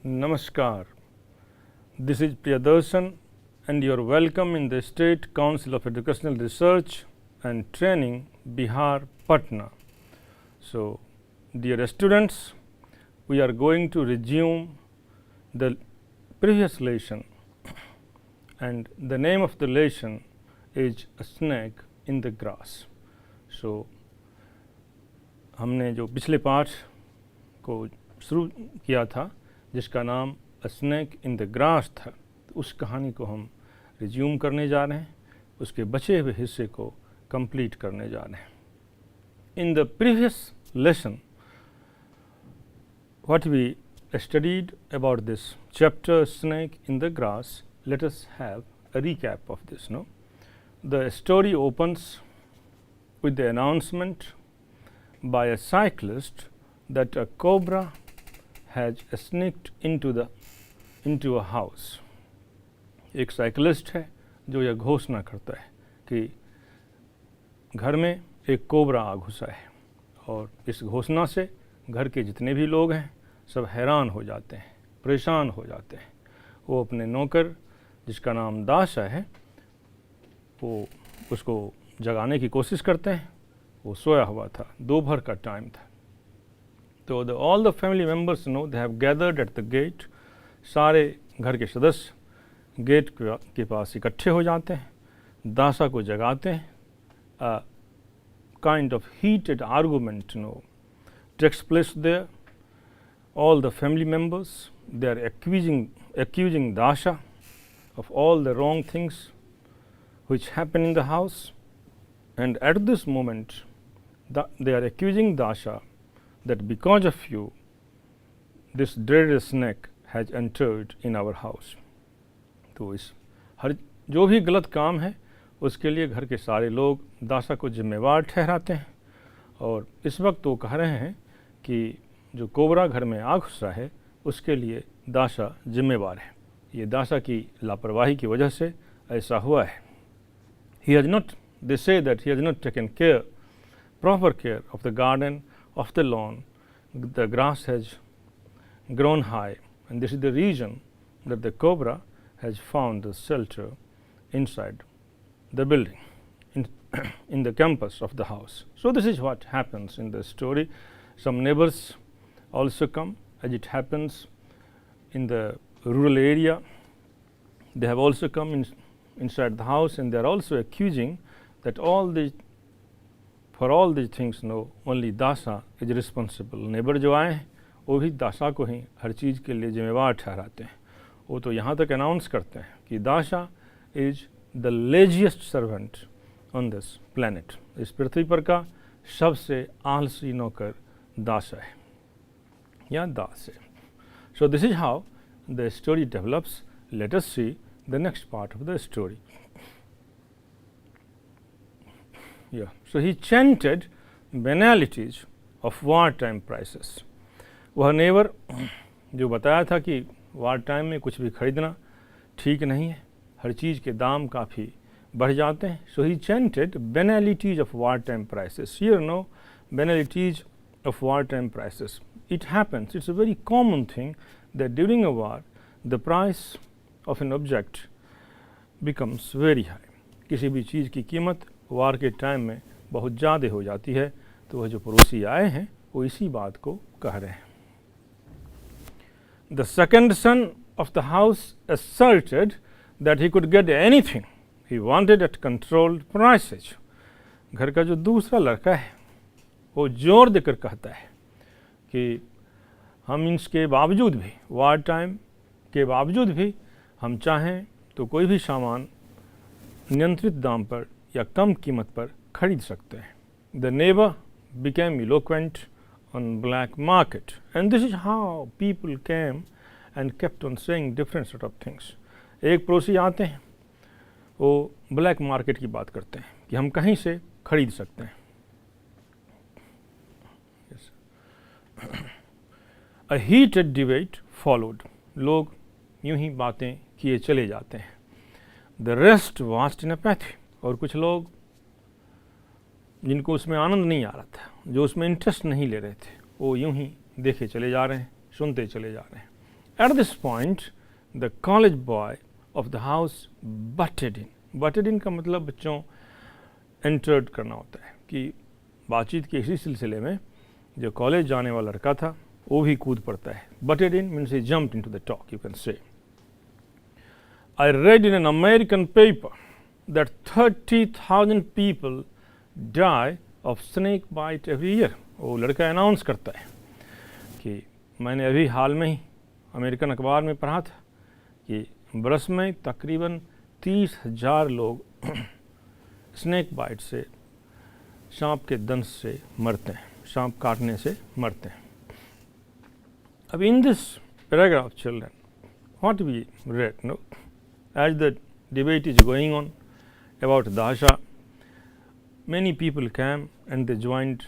Namaskar. This is Priyadarshan and you are welcome in the State Council of Educational Research and Training, Bihar, Patna. So, dear students, we are going to resume the previous lesson and the name of the lesson is A Snake in the Grass. So, हमने जो पिछले पाठ को शुरू किया था जिसका नाम अ स्नेक इन द ग्रास था, तो उस कहानी को हम रिज्यूम करने जा रहे हैं, उसके बचे हुए हिस्से को कंप्लीट करने जा रहे हैं. In the previous lesson what we studied about this chapter snake in the grass, let us have a recap of this. No, the story opens with the announcement by a cyclist that a cobra has sneaked into a house. एक cyclist है जो यह घोषणा करता है कि घर में एक कोबरा आ घुसा है, और इस घोषणा से घर के जितने भी लोग हैं सब हैरान हो जाते हैं, परेशान हो जाते हैं. वो अपने नौकर जिसका नाम दाशा है वो उसको जगाने की कोशिश करते हैं. वो सोया हुआ था, दोपहर का टाइम था. तो all the family members know they have gathered at the gate. सारे घर के सदस्य गेट के पास इकट्ठे हो जाते हैं, दाशा को जगाते हैं. A kind of heated argument takes place there. All the family members, they are accusing Dasha of all the wrong things which happen in the house, and at this moment they are accusing Dasha that because of you this dreaded snake has entered in our house. तो इस हर जो भी गलत काम है उसके लिए घर के सारे लोग दाशा को जिम्मेवार ठहराते हैं, और इस वक्त वो कह रहे हैं कि जो कोबरा घर में आ घुसा है उसके लिए दाशा जिम्मेवार है. ये दाशा की लापरवाही की वजह से ऐसा हुआ है. They say that he has not taken proper care of the garden, of the lawn. The grass has grown high, and this is the reason that the cobra has found the shelter inside the building, in the campus of the house. So this is what happens in the story. Some neighbors also come, as it happens in the rural area. They have also come inside the house, and they are also accusing that for all these things only Dasha is responsible. Neighbour जो आए हैं वो भी दाशा को ही हर चीज़ के लिए जिम्मेवार ठहराते हैं. वो तो यहाँ तक अनाउंस करते हैं कि दाशा is the laziest servant on this planet. इस पृथ्वी पर का सबसे आलसी नौकर दाशा है या दास है. सो this is how the story develops. Late us see the next part of the story. Yeah. So he chanted banalities of wartime prices. वह नेबर जो बताया था कि वार टाइम में कुछ भी खरीदना ठीक नहीं है, हर चीज़ के दाम काफ़ी बढ़ जाते हैं. So he chanted banalities of wartime prices. Here banalities of wartime prices. It happens, it's a very common thing that during a war the price of an object becomes very high. किसी भी चीज़ की कीमत वार के time में बहुत ज़्यादा हो जाती है. तो वह जो पड़ोसी आए हैं वो इसी बात को कह रहे हैं. The second son of the house asserted that he could get anything he wanted at controlled prices. घर का जो दूसरा लड़का है वो जोर देकर कहता है कि हम इसके बावजूद भी, वार टाइम के बावजूद भी, हम चाहें तो कोई भी सामान नियंत्रित दाम पर या कम कीमत पर खरीद सकते हैं. The neighbour became eloquent on black market, and this is how people came and kept on saying different sort of things. एक पड़ोसी आते हैं, वो ब्लैक मार्केट की बात करते हैं कि हम कहीं से खरीद सकते हैं. A heated debate followed. लोग यूं ही बातें किए चले जाते हैं. The rest watched in apathy. और कुछ लोग जिनको उसमें आनंद नहीं आ रहा था, जो उसमें इंटरेस्ट नहीं ले रहे थे, वो यूं ही देखे चले जा रहे हैं, सुनते चले जा रहे हैं. At this point, the college boy of the house butted in. Butted in का मतलब बच्चों entered करना होता है कि बातचीत के इसी सिलसिले में जो कॉलेज जाने वाला लड़का था वो भी कूद पड़ता है. Butted in means he jumped into the talk, you can say. I read in an American paper that 30,000 people die of snake bite every year. वो लड़का अनाउंस करता है कि मैंने अभी हाल में ही अमेरिकन अखबार में पढ़ा था कि बरस में तकरीबन 30,000 लोग स्नेक बाइट से, सांप के दंश से मरते हैं, सांप काटने से मरते हैं. अब in this paragraph children, what we read, no, as the debate is going on about Dasa, many people came and they joined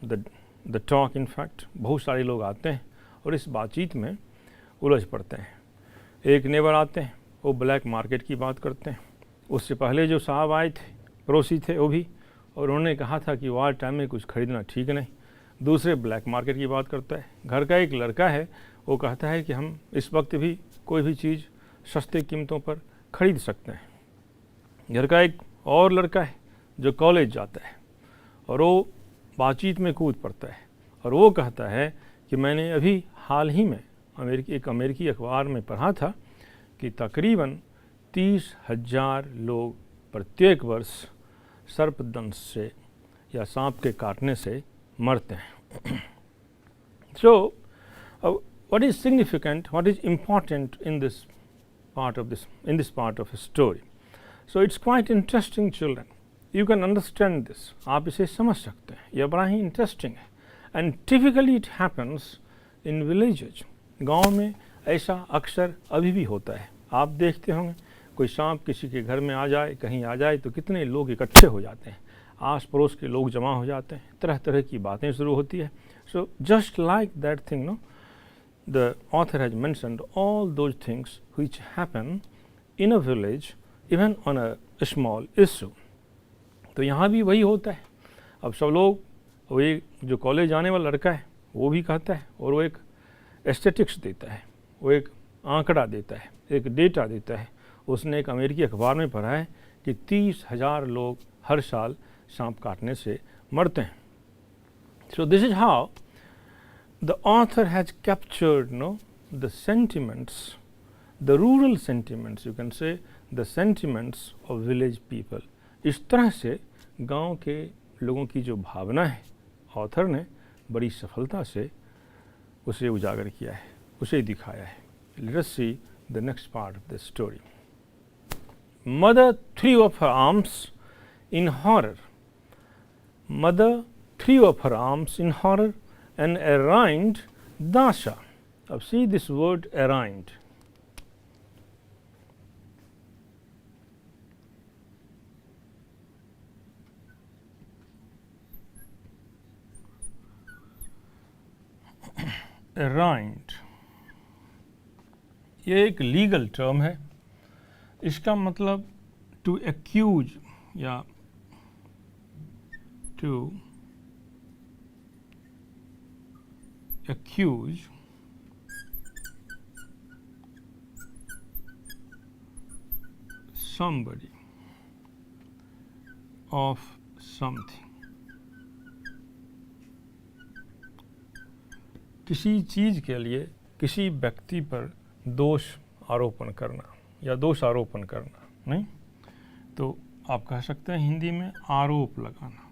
the talk. In fact, बहुत सारे लोग आते हैं और इस बातचीत में उलझ पड़ते हैं. एक नेबर आते हैं, वो ब्लैक मार्केट की बात करते हैं. उससे पहले जो साहब आए थे, पड़ोसी थे वो भी, और उन्होंने कहा था कि वार टाइम में कुछ खरीदना ठीक नहीं. दूसरे ब्लैक मार्केट की बात करता है. घर का एक लड़का है, वो कहता है कि हम इस वक्त भी कोई भी चीज़ सस्ते कीमतों पर खरीद सकते हैं. घर का एक और लड़का है जो कॉलेज जाता है और वो बातचीत में कूद पड़ता है और वो कहता है कि मैंने अभी हाल ही में एक अमेरिकी अखबार में पढ़ा था कि तकरीबन 30,000 लोग प्रत्येक वर्ष सर्पदंश से या सांप के काटने से मरते हैं. So what is significant, what is important in this part of story? So it's quite interesting children. You can understand this. आप इसे समझ सकते हैं. यह बड़ा ही इंटरेस्टिंग है. And typically it happens in villages. गाँव में ऐसा अक्सर अभी भी होता है. आप देखते होंगे कोई सांप किसी के घर में आ जाए, कहीं आ जाए तो कितने लोग इकट्ठे हो जाते हैं, आस पड़ोस के लोग जमा हो जाते हैं, तरह तरह की बातें शुरू होती है. So just like that thing, no, the author has mentioned all those things which happen in a village even on a small issue. तो यहाँ भी वही होता है. अब सब लोग, वो एक जो कॉलेज जाने वाला लड़का है वो भी कहता है और वो एक एस्थेटिक्स देता है, वो एक आंकड़ा देता है, एक डेटा देता है. उसने एक अमेरिकी अखबार में पढ़ा है कि 30,000 लोग हर साल सांप काटने से मरते हैं. So this is how the author has captured, no, the sentiments, the rural sentiments, you can say the sentiments of village people. इस तरह से गांव के लोगों की जो भावना है, ऑथर ने बड़ी सफलता से उसे उजागर किया है, उसे दिखाया है. Let us see the next part of the story. Mother threw off her arms in horror. Mother threw off her arms in horror and around Dasha. अब सी दिस वर्ड अराइंड. अराइंड ये एक लीगल टर्म है. इसका मतलब to accuse या to accuse somebody of something. किसी चीज़ के लिए किसी व्यक्ति पर दोष आरोपण करना या दोष आरोपण करना, नहीं तो आप कह सकते हैं हिंदी में आरोप लगाना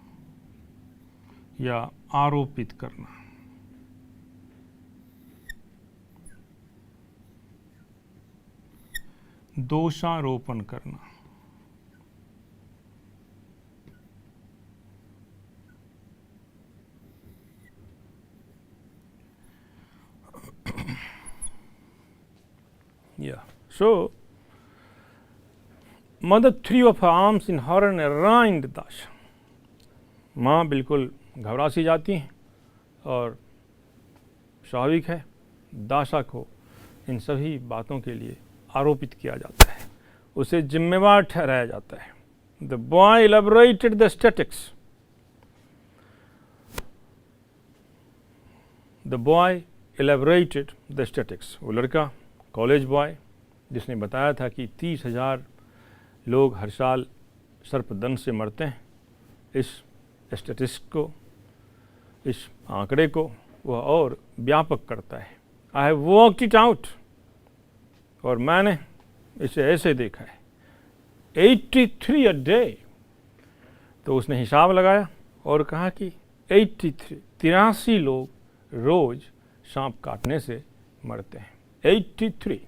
या आरोपित करना. दोषारोपण करना. Yeah. So, mother threw up her arms in horror and around Dasha. माँ बिल्कुल घबरा सी जाती हैं और स्वाभाविक है दाशा को इन सभी बातों के लिए आरोपित किया जाता है, उसे जिम्मेवार ठहराया जाता है. The boy elaborated the statistics. The boy elaborated the statistics. वो लड़का कॉलेज बॉय जिसने बताया था कि 30,000 लोग हर साल सर्पदंश से मरते हैं, इस स्टैटिस्टिक्स को, इस आंकड़े को वह और व्यापक करता है. I have worked it out, और मैंने इसे ऐसे देखा है, 83 a day. तो उसने हिसाब लगाया और कहा कि 83 लोग रोज सांप काटने से मरते हैं. 83.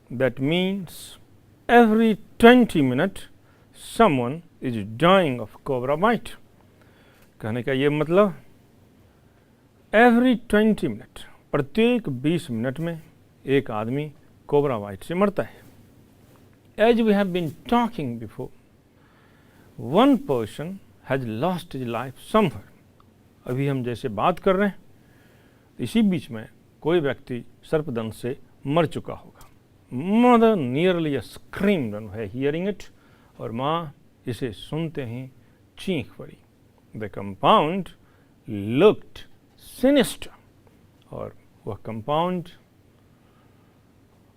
That means every 20 minutes someone is dying of cobra bite. कहने का ये मतलब every 20 minutes, प्रत्येक 20 मिनट में एक आदमी कोबरा बाइट से मरता है. As we have been talking before, one person has lost his life somewhere. अभी हम जैसे बात कर रहे हैं, इसी बीच में कोई व्यक्ति सर्पदंश से मर चुका होगा. Mother nearly screamed on her hearing it, और माँ इसे सुनते ही चीख पड़ी. The compound looked sinister, और वह कंपाउंड,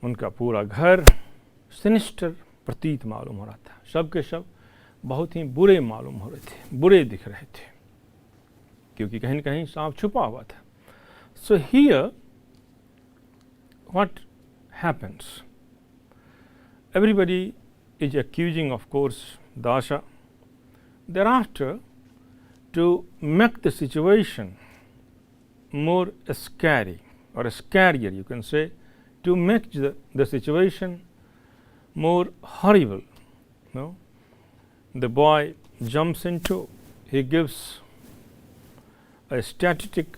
उनका पूरा घर सिनिस्टर प्रतीत मालूम हो रहा था. सब के सब बहुत ही बुरे मालूम हो रहे थे, बुरे दिख रहे थे, क्योंकि कहीं न कहीं सांप छुपा हुआ था. So here what happens? Everybody is accusing, of course, Dasha. Thereafter, to make the situation more scary, or scarier you can say, to make the situation more horrible, no? The boy jumps into, he gives a statistic,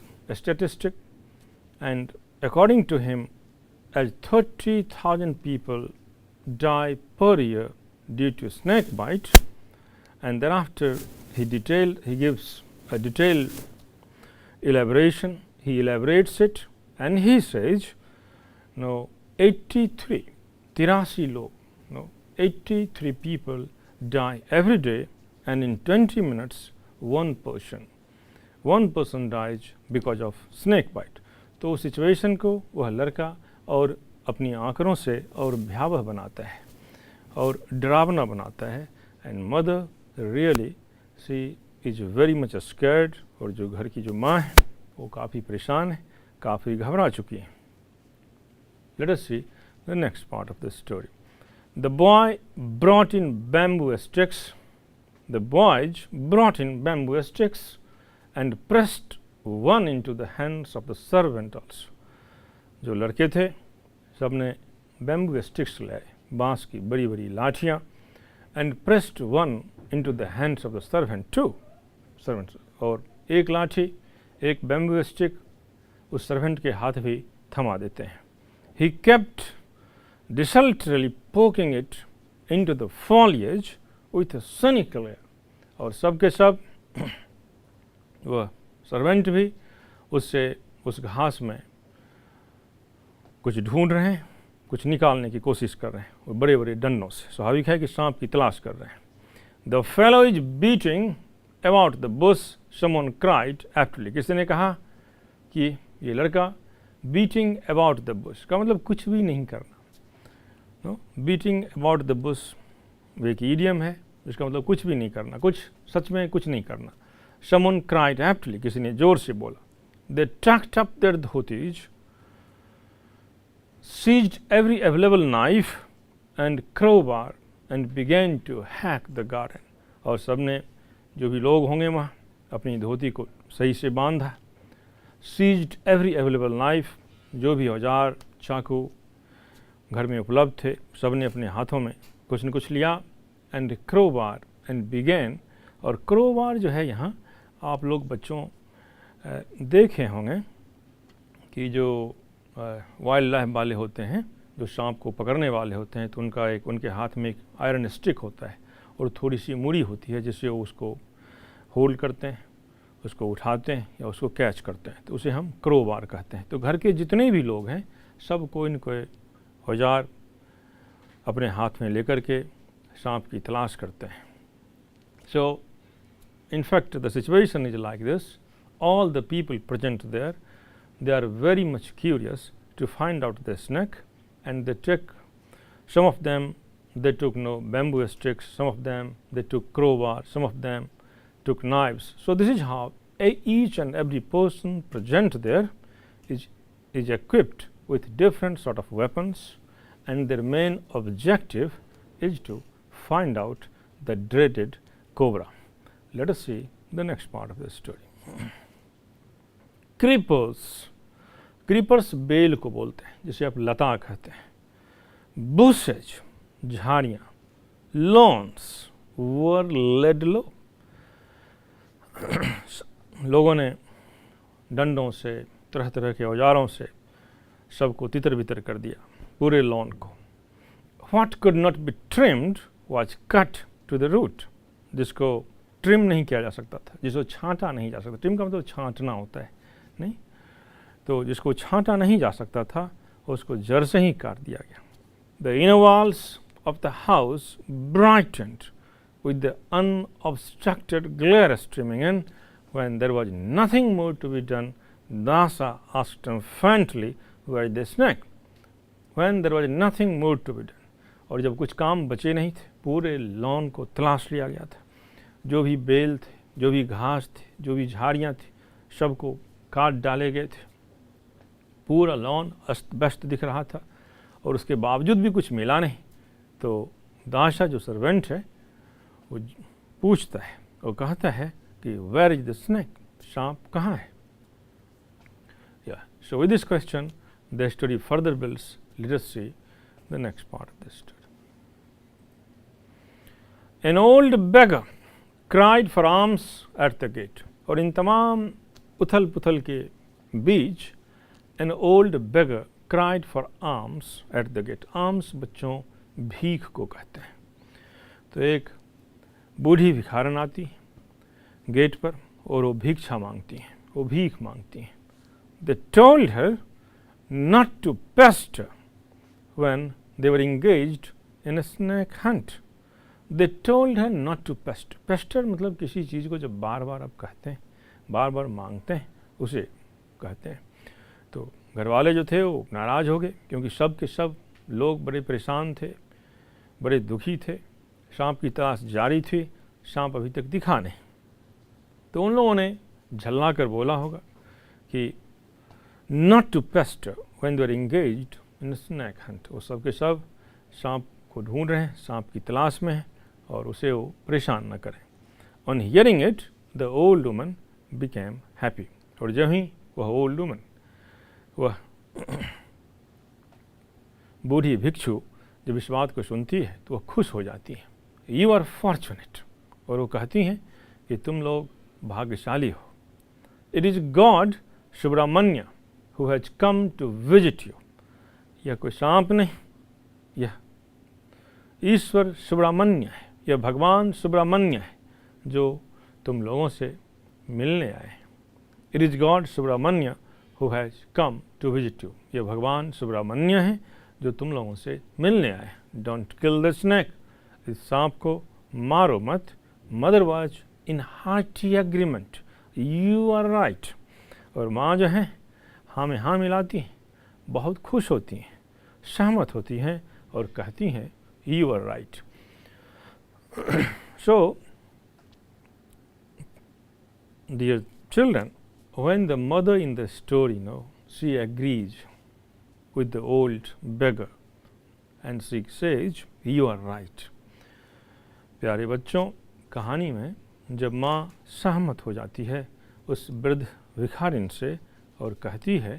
and according to him, as 30,000 people die per year due to snake bite, and thereafter he gives a detailed elaboration. He elaborates it, and he says, no, 83 log, no, 83 people die every day, and in 20 minutes one person dies because of snake bite. तो उस situation को वह लड़का और अपनी आंकड़ों से और भयावह बनाता है और डरावना बनाता है. And mother really she is very much scared, और जो घर की जो माँ है वो काफ़ी परेशान है, काफ़ी घबरा चुकी है. Let us see the next part of the story. The boy brought in bamboo sticks. The boys brought in bamboo sticks and pressed one into the hands of the servant also. जो लड़के थे सब ने bamboo sticks लाए, बांस की बड़ी बड़ी लाठियाँ, and pressed one into the hands of the servant two. Servants, और एक लाठी, एक बैम्बू स्टिक उस सर्वेंट के हाथ भी थमा देते हैं. He kept desultorily poking it into the foliage with sunny glare. और सब के सब वह सर्वेंट भी उससे उस घास में कुछ ढूंढ रहे हैं, कुछ निकालने की कोशिश कर रहे हैं, वो बड़े बड़े डंडों से. स्वाभाविक है कि सांप की तलाश कर रहे हैं. The fellow is beating about the Bush, someone cried aptly. किसी ने कहा कि ये लड़का बीटिंग अबाउट द बुश का मतलब कुछ भी नहीं करना. No, beating about the bush एक ईडियम है जिसका मतलब कुछ भी नहीं करना, कुछ सच में कुछ नहीं करना. Someone cried aptly, किसी ने जोर से बोला. They tucked up their dhotis, seized every available knife and crowbar and began to hack the garden. और सबने, जो भी लोग होंगे वहाँ, अपनी धोती को सही से बांधा. Seized every available knife, जो भी औजार चाकू घर में उपलब्ध थे सबने अपने हाथों में कुछ न कुछ लिया. And crowbar and began, और crowbar जो है यहाँ आप लोग बच्चों देखे होंगे कि जो वाइल्ड लाइफ वाले होते हैं, जो सांप को पकड़ने वाले होते हैं, तो उनके हाथ में एक आयरन स्टिक होता है और थोड़ी सी मुड़ी होती है जिससे वो उसको होल्ड करते हैं, उसको उठाते हैं या उसको कैच करते हैं, तो उसे हम क्रोबार कहते हैं. तो घर के जितने भी लोग हैं सब कोई न कोई औजार अपने हाथ में लेकर के सांप की तलाश करते हैं. So in fact the situation is like this. All the people present there they are very much curious to find out the snake, and they took, some of them they took bamboo sticks, some of them they took crowbar, some of them took knives. So this is how each and every person present there is equipped with different sort of weapons, and their main objective is to find out the dreaded cobra. Let us see the next part of the story. Creepers, creepers बेल को बोलते हैं, जिसे आप लता कहते हैं. Bushes, झाड़ियाँ. Lawns were laid low. लोगों ने डंडों से, तरह तरह के औजारों से सबको तितर बितर कर दिया, पूरे लॉन को. What could not be trimmed was cut to the root. जिसको ट्रिम नहीं किया जा सकता था, जिसको छांटा नहीं जा सकता. ट्रिम का मतलब छांटना होता है, नहीं. तो जिसको छांटा नहीं जा सकता था उसको जड़ से ही काट दिया गया. The inner walls of the house brightened with the unobstructed glare streaming in. When there was nothing more to be done, Dasa asked triumphantly, where is the snake? When there was nothing more to be done. और जब कुछ काम बचे नहीं थे, पूरे lawn को तलाश लिया गया था. जो भी बेल थे, जो भी घास थे, जो भी झाड़ियाँ थी, सबको काट डाले गए थे. पूरा लॉन अस्त व्यस्त दिख रहा था और उसके बावजूद भी कुछ मिला नहीं. तो दाशा जो सर्वेंट है वो पूछता है और कहता है कि वेयर इज द स्नेक, सांप कहाँ है. So with this question the story further builds. Let us see the next part of this story. An old beggar cried for alms at the gate. और इन तमाम उथल पुथल के बीच an old beggar cried for alms at the gate. alms बच्चों भीख को कहते हैं. तो एक बूढ़ी भिखारन आती है गेट पर और वो भिक्षा मांगती हैं, वो भीख मांगती हैं. They told her not to pester when they were engaged in a snake hunt. They told her not to pester. Pester मतलब किसी चीज़ को जब बार बार आप कहते हैं, बार बार मांगते हैं, उसे कहते हैं. तो घर वाले जो थे वो नाराज़ हो गए, क्योंकि सब के सब लोग बड़े परेशान थे, बड़े दुखी थे. सांप की तलाश जारी थी, सांप अभी तक दिखा नहीं. तो उन लोगों ने झल्ला कर बोला होगा कि not to pester when they are engaged in a snake hunt. वो सब के सब सांप को ढूंढ रहे हैं, सांप की तलाश में हैं और उसे वो परेशान न करें. On hearing it, the old woman became happy. और जब ही वह old woman, वह बूढ़ी भिक्षु जब इस बात को सुनती है तो वह खुश हो जाती है. You are fortunate. और वो कहती हैं कि तुम लोग भाग्यशाली हो. It is God Subramanya who has come to visit you. यह कोई सांप नहीं, यह ईश्वर सुब्रमण्य है, यह भगवान सुब्रमण्य है जो तुम लोगों से मिलने आए. It is God Subramanya who has come to visit you. यह भगवान सुब्रमण्य है जो तुम लोगों से मिलने आए. Don't kill the snake. इस सांप को मारो मत. Mother was in hearty agreement. You are right. और माँ जो है हाँ में हाँ मिलाती हैं, बहुत खुश होती हैं, सहमत होती हैं और कहती हैं You are right. So, dear children, when the mother in the story, she agrees with the old beggar and she says, You are right. प्यारे बच्चों, कहानी में जब माँ सहमत हो जाती है उस वृद्ध भिखारिन से और कहती है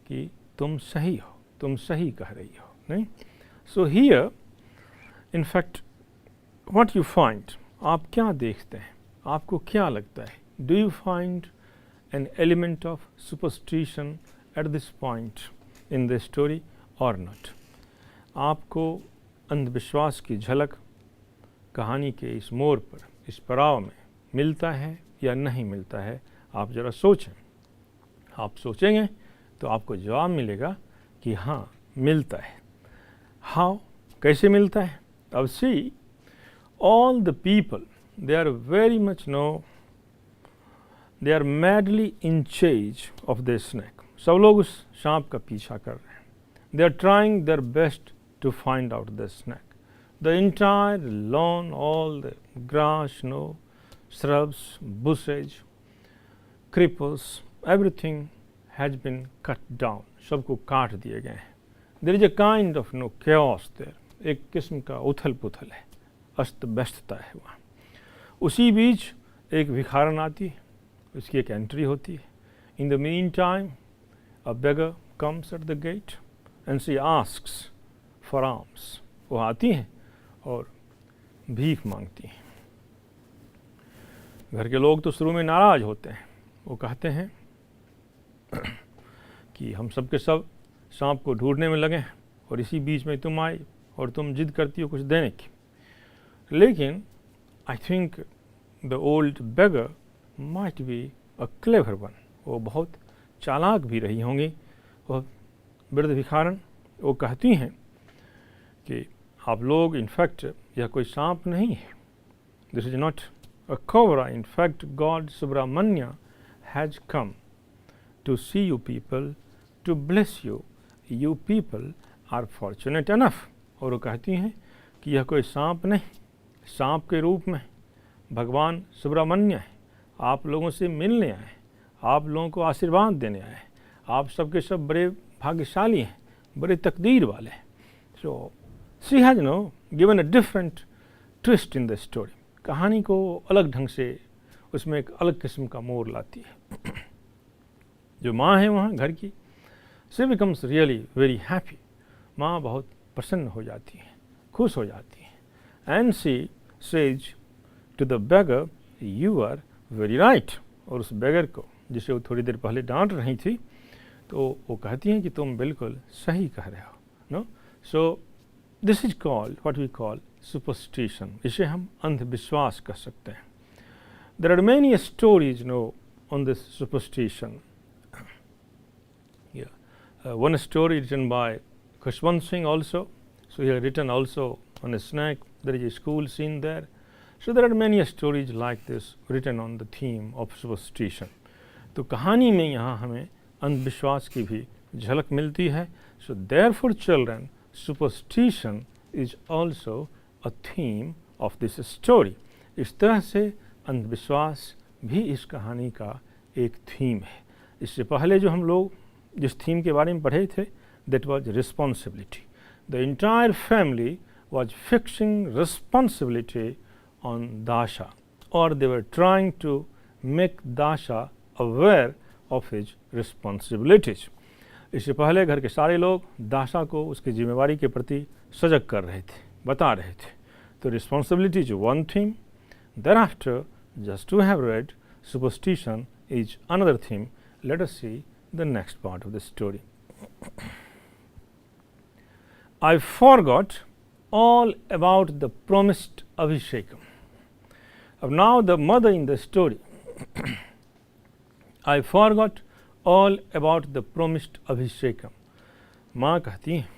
कि तुम सही हो, तुम सही कह रही हो, नहीं. So here in fact what you find, आप क्या देखते हैं, आपको क्या लगता है. Do you find an element of superstition at this point in the story और नॉट. आपको अंधविश्वास की झलक कहानी के इस मोड़ पर, इस पड़ाव में मिलता है या नहीं मिलता है. आप ज़रा सोचें. आप सोचेंगे तो आपको जवाब मिलेगा कि हाँ मिलता है. हाउ, कैसे मिलता है. अब see, all the people they are very much they are madly in chase of the snake. सब लोग उस सांप का पीछा कर रहे हैं. They are trying their best to find out the snake. The entire lawn, all the grass, shrubs, bushes, creepers, everything has been cut down. सबको काट दिए गए हैं. There is a kind of chaos there. एक किस्म का उथल पुथल है, अस्त व्यस्तता है वहाँ. उसी बीच एक भिखारन आती है, उसकी एक एंट्री होती है. In the meantime, a beggar comes at the gate and she asks for alms. वो आती हैं और भीख मांगती हैं. घर के लोग तो शुरू में नाराज होते हैं. वो कहते हैं कि हम सब के सब सांप को ढूंढने में लगे हैं और इसी बीच में तुम आई और तुम जिद करती हो कुछ देने की. लेकिन I think the old beggar might be a clever one. वो बहुत चालाक भी रही होंगी. वह वृद्ध भिखारन वो कहती हैं कि आप लोग इनफैक्ट यह कोई सांप नहीं है. This is not a cobra. In fact god Subramanya has come to see you people, to bless you. You people are fortunate enough. और वो कहती हैं कि यह कोई सांप नहीं, सांप के रूप में भगवान सुब्रमण्य है. आप लोगों से मिलने आए, आप लोगों को आशीर्वाद देने आए. आप सबके सब बड़े भाग्यशाली हैं, बड़े तकदीर वाले हैं. So she has given a different twist in the story. कहानी को अलग ढंग से उसमें एक अलग किस्म का मोड़ लाती है. जो माँ है वहाँ घर की, she becomes really very happy. माँ बहुत प्रसन्न हो जाती है, खुश हो जाती है. And she says to the beggar, you are very right. और उस बेगर को, जिसे वो थोड़ी देर पहले डांट रही थी, तो वो कहती हैं कि तुम बिल्कुल सही कह रहे हो. No, so this is called what we call superstition. इसे हम अंधविश्वास कह सकते हैं. There are many stories on this superstition. One story written by Khushwant Singh also. So he had written also on a snake. There is a school scene there. So there are many stories like this written on the theme of superstition. तो कहानी में यहाँ हमें अंधविश्वास की भी झलक मिलती है. So therefore children, superstition is also a theme of this story. इस तरह से अंधविश्वास भी इस कहानी का एक थीम है. इससे पहले जो हम लोग जिस थीम के बारे में पढ़े थे, that was responsibility. The entire family was fixing responsibility on Dasha, or they were trying to make Dasha aware of his responsibilities. इससे पहले घर के सारे लोग दाशा को उसकी जिम्मेवारी के प्रति सजग कर रहे थे, बता रहे थे. तो responsibility is one theme. Thereafter, just to have read, superstition is another theme. Let us see the next part of the story. I forgot all about the promised Abhishekam. Now the mother in the story. I forgot all about the promised Abhishekam. माँ कहती हैं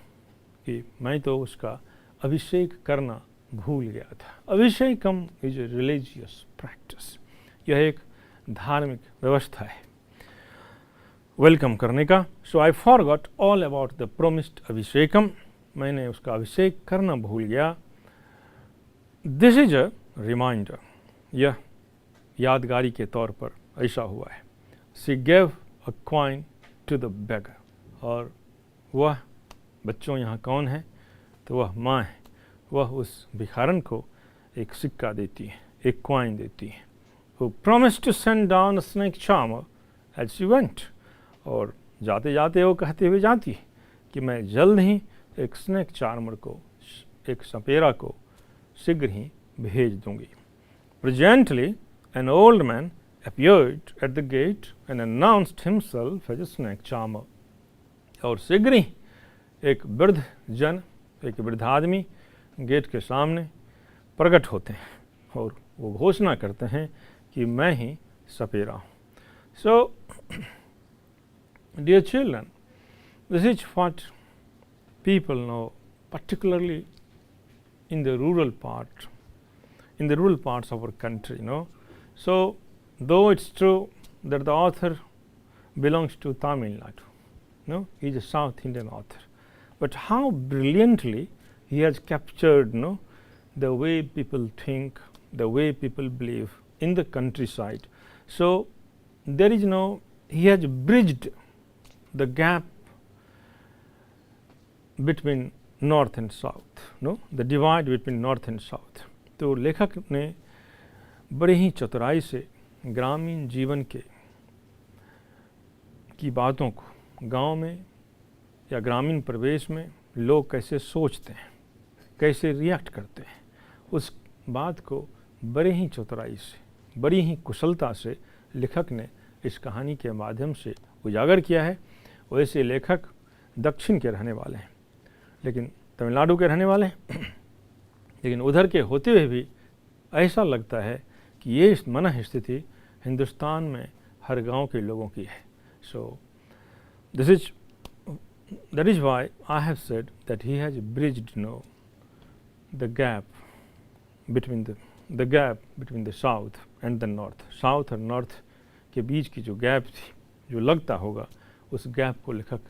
कि मैं तो उसका अभिषेक करना भूल गया था. Abhishekam is a religious practice. यह एक धार्मिक व्यवस्था है वेलकम करने का. So I forgot all about the promised abhishekam. मैंने उसका अभिषेक करना भूल गया. This is a reminder. यह यादगारी के तौर पर ऐसा हुआ है. She gave a coin to the beggar. और वह बच्चों यहाँ कौन है, तो वह माँ है. वह उस भिखारन को एक सिक्का देती है, एक कॉइन देती है. who promised to send down a snake charmer as she went. और जाते जाते वो कहते हुए जाती है कि मैं जल्द ही एक स्नेक चार्मर को, एक सपेरा को शीघ्र ही भेज दूंगी. Presently, an old man appeared at the gate and announced himself as a snake charmer. और शीघ्र ही एक वृद्ध जन, एक वृद्ध आदमी गेट के सामने प्रकट होते हैं और वो घोषणा करते हैं कि मैं ही सपेरा हूँ. So, dear children, this is what people know, particularly in the rural part, in the rural parts of our country, So, though it's true that the author belongs to Tamil Nadu, No, he is a South Indian author. But how brilliantly he has captured, no, the way people think, the way people believe in the countryside. So there is no, he has bridged the gap between north and south, no, the divide between north and south. तो लेखक ने बड़े ही चतुराई से ग्रामीण जीवन की बातों को गांव में या ग्रामीण परिवेश में लोग कैसे सोचते हैं, कैसे रिएक्ट करते हैं, उस बात को बड़े ही चतुराई से, बड़ी ही कुशलता से लेखक ने इस कहानी के माध्यम से उजागर किया है। वैसे लेखक दक्षिण के रहने वाले हैं, लेकिन तमिलनाडु के रहने वाले हैं, लेकिन उधर के होते हुए भी ऐसा लगता है कि ये मन स्थिति हिंदुस्तान में हर गांव के लोगों की है। सो that is why I have said that he has bridged, the gap between the south and the north. South और नॉर्थ के बीच की जो गैप थी, जो लगता होगा, उस गैप को लेखक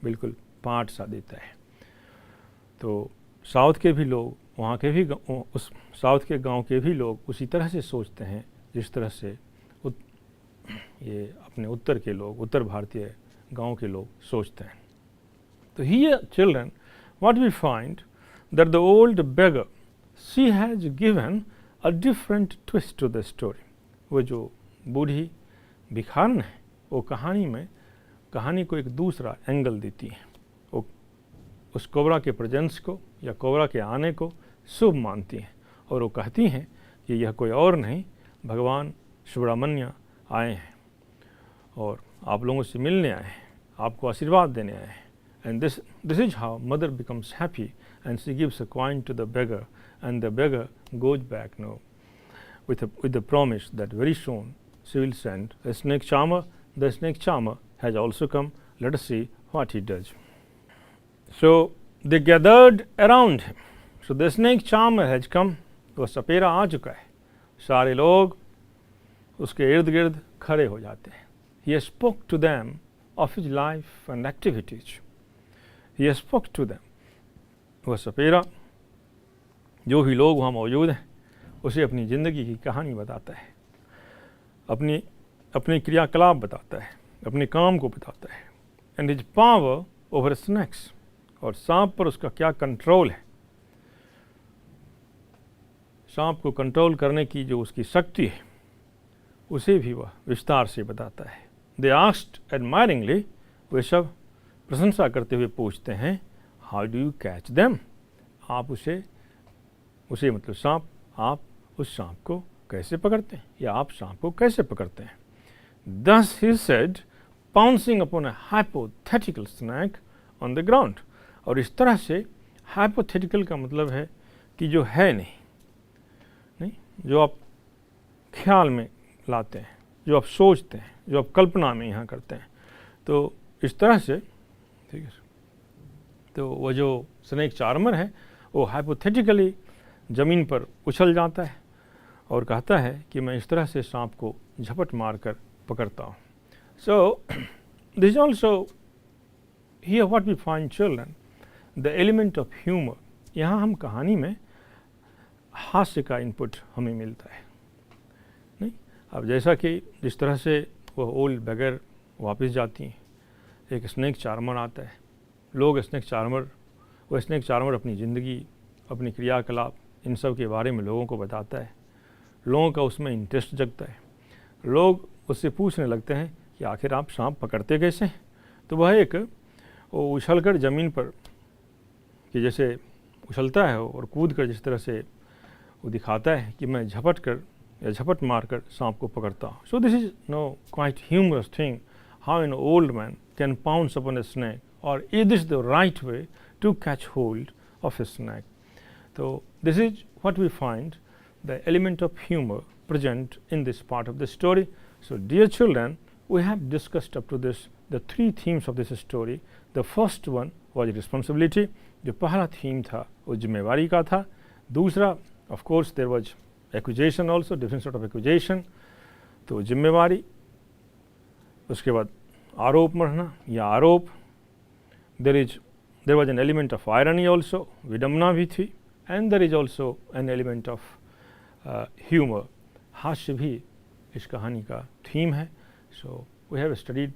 बिल्कुल पाट सा देता है। तो साउथ के भी लोग, वहाँ के भी, उस साउथ के गांव के भी लोग उसी तरह से सोचते हैं जिस तरह से ये अपने उत्तर के लोग, उत्तर भारतीय गांव के लोग सोचते हैं। तो here children, what we find that the old beggar, she has given a different twist to the story. वो जो बूढ़ी भिखारन है, वो कहानी को एक दूसरा एंगल देती है। वो उस कोबरा के प्रेजेंस को या कोबरा के आने को शुभ मानती हैं और वो कहती हैं कि यह कोई और नहीं, भगवान सुब्रमण्य आए हैं और आप लोगों से मिलने आए हैं, आपको आशीर्वाद देने आए हैं। And this is how mother becomes happy, and she gives a coin to the beggar, and the beggar goes back with the promise that very soon she will send a snake charmer. The snake charmer has also come. Let us see what he does. So they gathered around him. So the snake charmer has come. वह सपेरा आ चुका है, सारे लोग उसके इर्द गिर्द खड़े हो जाते हैं। He spoke to them of his life and activities. He spoke to them. वह सपेरा, जो भी लोग वहाँ मौजूद हैं, उसे अपनी ज़िंदगी की कहानी बताता है, अपनी क्रियाकलाप बताता है, अपने काम को बताता है। And his power over snacks, और सांप पर उसका क्या कंट्रोल है, सांप को कंट्रोल करने की जो उसकी शक्ति है, उसे भी वह विस्तार से बताता है। दे आस्क्ड एडमायरिंगली, वे सब प्रशंसा करते हुए पूछते हैं, how do you catch them, आप उसे मतलब सांप, आप उस सांप को कैसे पकड़ते हैं, या आप सांप को कैसे पकड़ते हैं। Thus he said, pouncing upon a hypothetical snake on the ground. और इस तरह से hypothetical का मतलब है कि जो है नहीं, जो आप ख्याल में लाते हैं, जो आप सोचते हैं, जो आप कल्पना में यहाँ करते हैं। तो इस तरह से, ठीक है, तो वो जो स्नेक चार्मर है वो हाइपोथेटिकली ज़मीन पर उछल जाता है और कहता है कि मैं इस तरह से सांप को झपट मार कर पकड़ता हूँ। So this also here what we find children, the element of humour. यहाँ हम कहानी में हास्य का इनपुट हमें मिलता है। नहीं, अब जैसा कि जिस तरह से वह ओल्ड बेगर वापस जाती हैं, एक स्नेक चार्मर आता है, लोग स्नेक चार्मर अपनी ज़िंदगी, अपनी क्रियाकलाप, इन सब के बारे में लोगों को बताता है। लोगों का उसमें इंटरेस्ट जगता है, लोग उससे पूछने लगते हैं कि आखिर आप सांप पकड़ते कैसे हैं। तो वह वो उछल कर ज़मीन पर कि जैसे उछलता है और कूद कर जिस तरह से वो दिखाता है कि मैं झपट मार कर सांप को पकड़ता हूँ। So this is quite humorous thing, how an old man can pounce upon a snake, or is this the right way to catch hold of a snake? So this is what we find, the element of humor present in this part of the story. So dear children, we have discussed up to this the three themes of this story. The first one was responsibility. जो पहला theme था वो जिम्मेवारी का था। दूसरा, of course there was accusation also, different sort of accusation. तो जिम्मेवारी, उसके बाद आरोप मढ़ना या आरोप, there was an element of irony also, vidamna भी थी, and there is also an element of humor. हास्य भी इस कहानी का theme है. So we have studied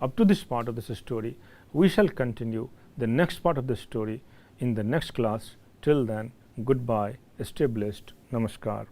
up to this part of this story. We shall continue the next part of the story in the next class. Till then, goodbye, stay blessed, namaskar.